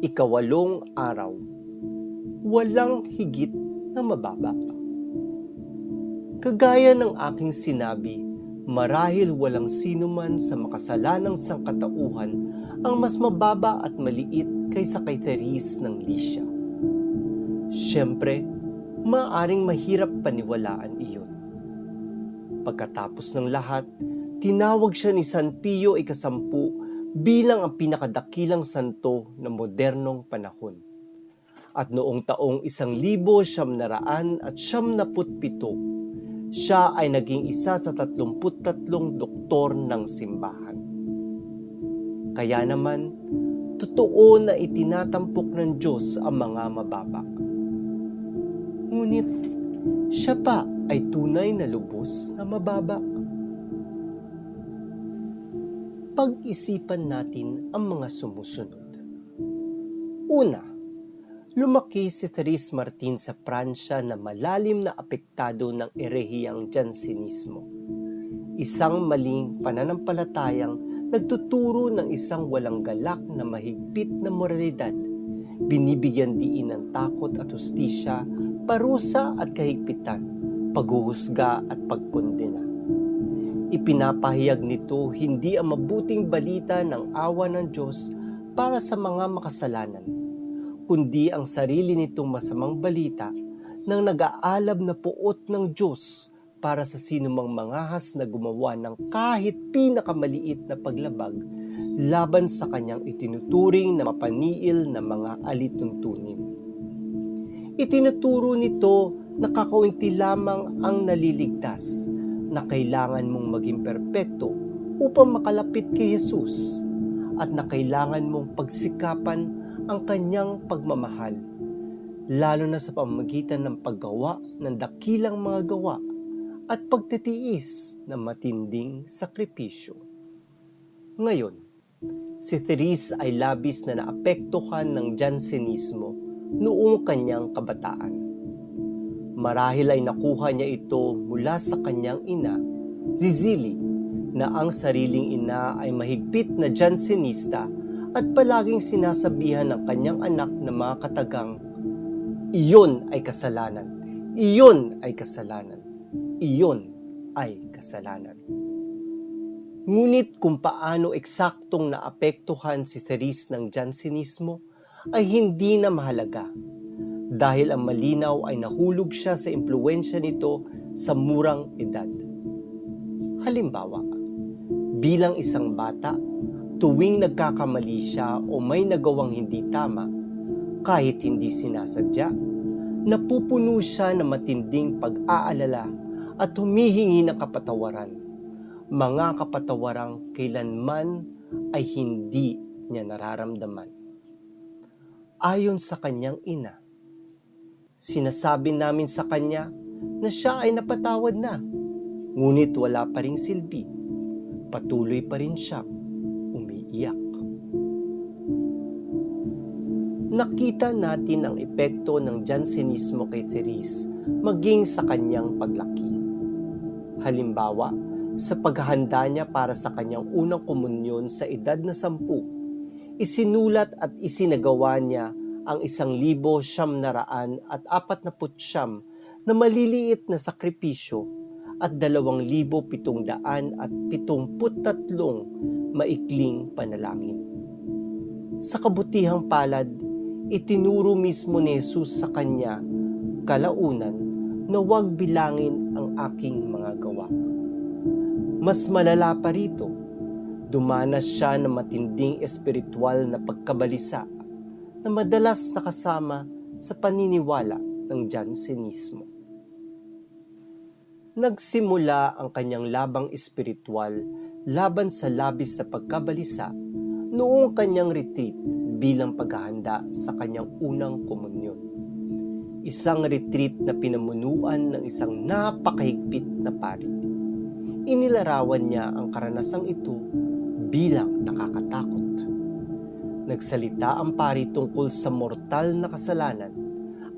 Ikawalong araw. Walang higit na mababa. Kagaya ng aking sinabi, marahil walang sinuman sa makasalanang sangkatauhan ang mas mababa at maliit kaysa kay Therese ng Lycia. Siyempre, maaaring mahirap paniwalaan iyon. Pagkatapos ng lahat, tinawag siya ni San Pio ika-10 bilang ang pinakadakilang santo ng modernong panahon. At noong taong 1997, siya ay naging isa sa 33 doktor ng simbahan. Kaya naman, totoo na itinatampok ng Diyos ang mga mababa. Ngunit, siya pa ay tunay na lubos na mababa. Pag-isipan natin ang mga sumusunod. Una, lumaki si Therese Martin sa Pransya na malalim na apektado ng erehiyang Jansenismo. Isang maling pananampalatayang nagtuturo ng isang walang galak na mahigpit na moralidad, binibigyan diin ng takot at hustisya, parusa at kahigpitan, paghuhusga at pagkondena. Ipinapahayag nito hindi ang mabuting balita ng awa ng Diyos para sa mga makasalanan, kundi ang sarili nitong masamang balita ng nag-aalab na puot ng Diyos para sa sinumang mangahas na gumawa ng kahit pinakamaliit na paglabag laban sa kanyang itinuturing na mapaniil na mga alituntunin. Itinuturo nito na kakaunti lamang ang naliligtas, na kailangan mong maging perpekto upang makalapit kay Jesus at na kailangan mong pagsikapan ang kanyang pagmamahal, lalo na sa pamamagitan ng paggawa ng dakilang mga gawa at pagtitiis ng matinding sakripisyo. Ngayon, si Therese ay labis na naapektuhan ng Jansenismo noong kanyang kabataan. Marahil ay nakuha niya ito mula sa kanyang ina, Zizili, na ang sariling ina ay mahigpit na Jansenista at palaging sinasabihan ng kanyang anak na mga katagang, "Iyon ay kasalanan, iyon ay kasalanan, iyon ay kasalanan." Ngunit kung paano eksaktong naapektuhan si Therese ng Jansenismo ay hindi na mahalaga, dahil ang malinaw ay nahulog siya sa impluwensya nito sa murang edad. Halimbawa, bilang isang bata, tuwing nagkakamali siya o may nagawang hindi tama, kahit hindi sinasadya, napupuno siya ng matinding pag-aalala at humihingi ng kapatawaran, mga kapatawarang kailanman ay hindi niya nararamdaman. Ayon sa kanyang ina, sinasabi namin sa kanya na siya ay napatawad na, ngunit wala pa ring silbi. Patuloy pa rin siyang umiiyak. Nakita natin ang epekto ng Jansenismo kay Therese maging sa kanyang paglaki. Halimbawa, sa paghahanda niya para sa kanyang unang komunyon sa edad na 10, isinulat at isinagawa niya ang 1,949 na maliliit na sakripisyo at 2,773 maikling panalangin. Sa kabutihang palad, itinuro mismo ni Jesus sa kanya kalaunan na huwag bilangin ang aking mga gawa. Mas malala pa rito, dumanas siya ng matinding espiritual na pagkabalisa na madalas nakasama sa paniniwala ng Jansenismo. Nagsimula ang kanyang labang espiritual laban sa labis na pagkabalisa noong kanyang retreat bilang paghahanda sa kanyang unang komunyon. Isang retreat na pinamunuan ng isang napakahigpit na pari. Inilarawan niya ang karanasang ito bilang nakakatakot. Nagsalita ang pari tungkol sa mortal na kasalanan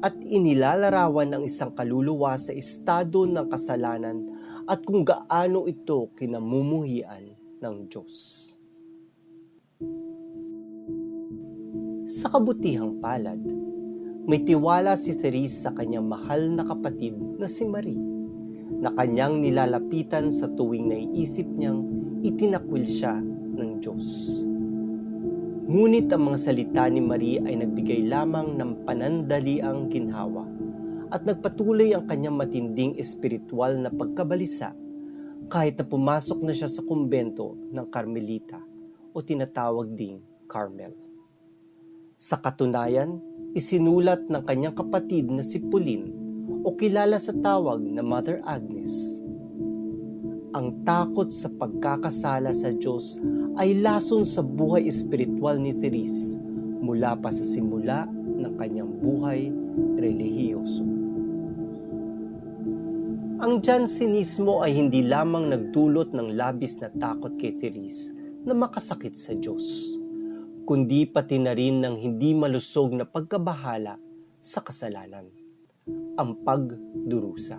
at inilalarawan ang isang kaluluwa sa estado ng kasalanan at kung gaano ito kinamumuhian ng Diyos. sa kabutihang palad. May tiwala si Therese sa kanyang mahal na kapatid na si Marie, na kanyang nilalapitan sa tuwing naiisip niyang itinakwil siya ng Diyos. Ngunit ang mga salita ni Marie ay nagbigay lamang ng panandaliang ginhawa at nagpatuloy ang kanyang matinding espiritual na pagkabalisa kahit na pumasok na siya sa kumbento ng Carmelita o tinatawag ding Carmel. Sa katunayan, isinulat ng kanyang kapatid na si Pauline o kilala sa tawag na Mother Agnes. Ang takot sa pagkakasala sa Diyos ay lason sa buhay espiritual ni Therese mula pa sa simula ng kanyang buhay relihiyoso. Ang Jansenismo ay hindi lamang nagdulot ng labis na takot kay Therese na makasakit sa Diyos, kundi pati na rin ng hindi malusog na pagkabahala sa kasalanan, ang pagdurusa.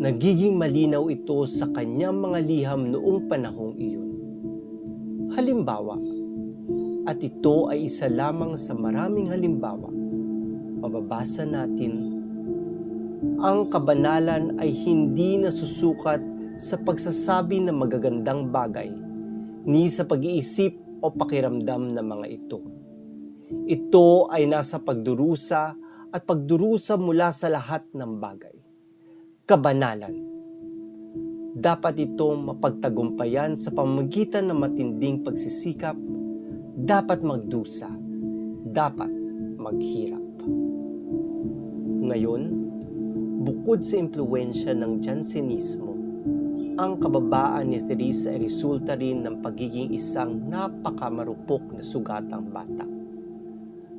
Nagiging malinaw ito sa kanyang mga liham noong panahong iyon. Halimbawa, at ito ay isa lamang sa maraming halimbawa, mababasa natin, ang kabanalan ay hindi nasusukat sa pagsasabi ng magagandang bagay, ni sa pag-iisip o pakiramdam ng mga ito. Ito ay nasa pagdurusa at pagdurusa mula sa lahat ng bagay. Kabanalan. Dapat itong mapagtagumpayan sa pamamagitan ng matinding pagsisikap, dapat magdusa, dapat maghirap. Ngayon, bukod sa impluwensya ng Jansenismo, ang kababaan ni Therese ay resulta rin ng pagiging isang napakamarupok na sugatang bata.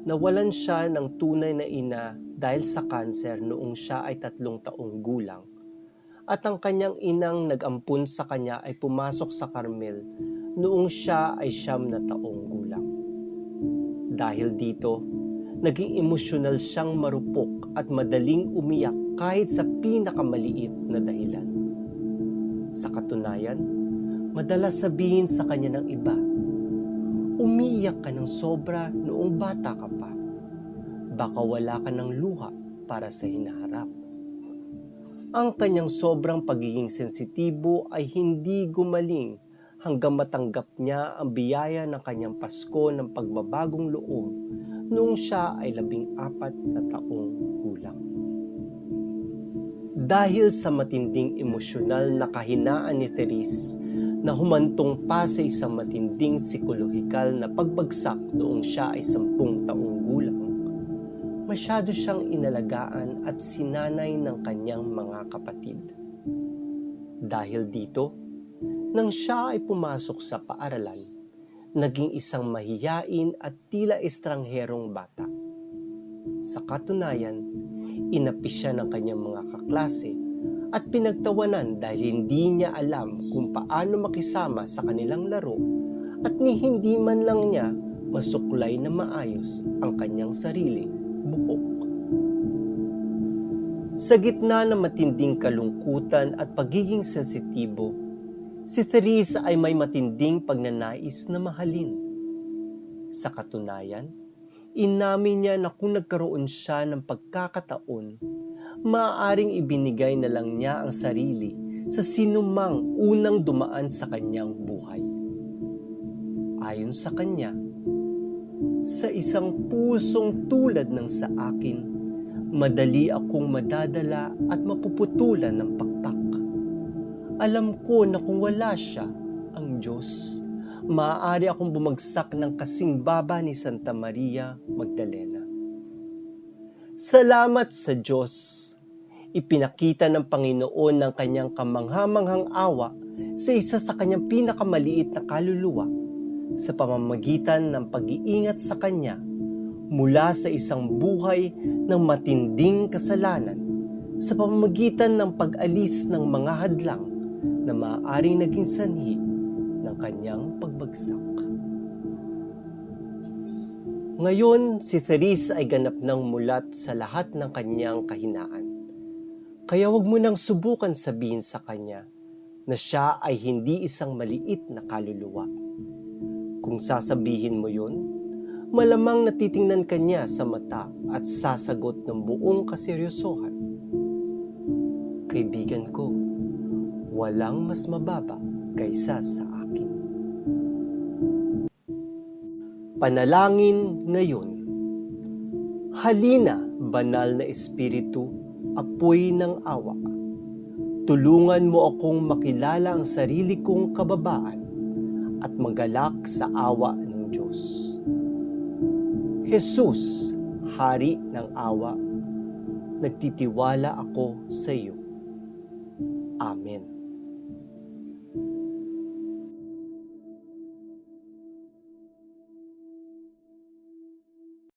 Nawalan siya ng tunay na ina dahil sa kanser noong siya ay 3 taong gulang, at ang kanyang inang nag-ampun sa kanya ay pumasok sa Carmel noong siya ay 9 na taong gulang. Dahil dito, naging emosyonal siyang marupok at madaling umiyak kahit sa pinakamaliit na dahilan. Sa katunayan, madalas sabihin sa kanya ng iba, umiiyak ka ng sobra noong bata ka pa. Baka wala ka ng luha para sa hinaharap. Ang kanyang sobrang pagiging sensitibo ay hindi gumaling hanggang matanggap niya ang biyaya ng kanyang Pasko ng pagbabagong loob noong siya ay 14 na taong gulang. Dahil sa matinding emosyonal na kahinaan ni Therese na humantong pa sa isang matinding psikolohikal na pagbagsak noong siya ay 10 taong gulang, masyado siyang inalagaan at sinanay ng kanyang mga kapatid. Dahil dito, nang siya ay pumasok sa paaralan, naging isang mahiyain at tila estrangherong bata. Sa katunayan, inapi siya ng kanyang mga kaklase at pinagtawanan dahil hindi niya alam kung paano makisama sa kanilang laro at ni hindi man lang niya masuklay na maayos ang kanyang sariling buhok. Sa gitna ng matinding kalungkutan at pagiging sensitibo, si Therese ay may matinding pagnanais na mahalin. Sa katunayan, inamin niya na kung nagkaroon siya ng pagkakataon, maaaring ibinigay na lang niya ang sarili sa sinumang unang dumaan sa kanyang buhay. Ayon sa kanya, sa isang pusong tulad ng sa akin, madali akong madadala at mapuputulan ng pakpak. Alam ko na kung wala siya, ang Diyos, maaari akong bumagsak ng kasing baba ni Santa Maria Magdalena. Salamat sa Diyos! Ipinakita ng Panginoon ng kanyang kamanghamanghang awa sa isa sa kanyang pinakamaliit na kaluluwa sa pamamagitan ng pag-iingat sa kanya mula sa isang buhay ng matinding kasalanan sa pamamagitan ng pag-alis ng mga hadlang na maaaring naging sanhi ng kanyang pagbagsak. Ngayon, si Therese ay ganap ng mulat sa lahat ng kanyang kahinaan. Kaya huwag mo nang subukan sabihin sa kanya na siya ay hindi isang maliit na kaluluwa. Kung sasabihin mo yun, malamang natitingnan ka niya sa mata at sasagot ng buong kaseryosohan. Kaibigan ko, walang mas mababa kaysa sa akin. Panalangin ngayon. Halina, banal na Espiritu, apoy ng awa. Tulungan mo akong makilala ang sarili kong kababaan at magalak sa awa ng Diyos. Jesus, Hari ng awa, nagtitiwala ako sa iyo. Amen.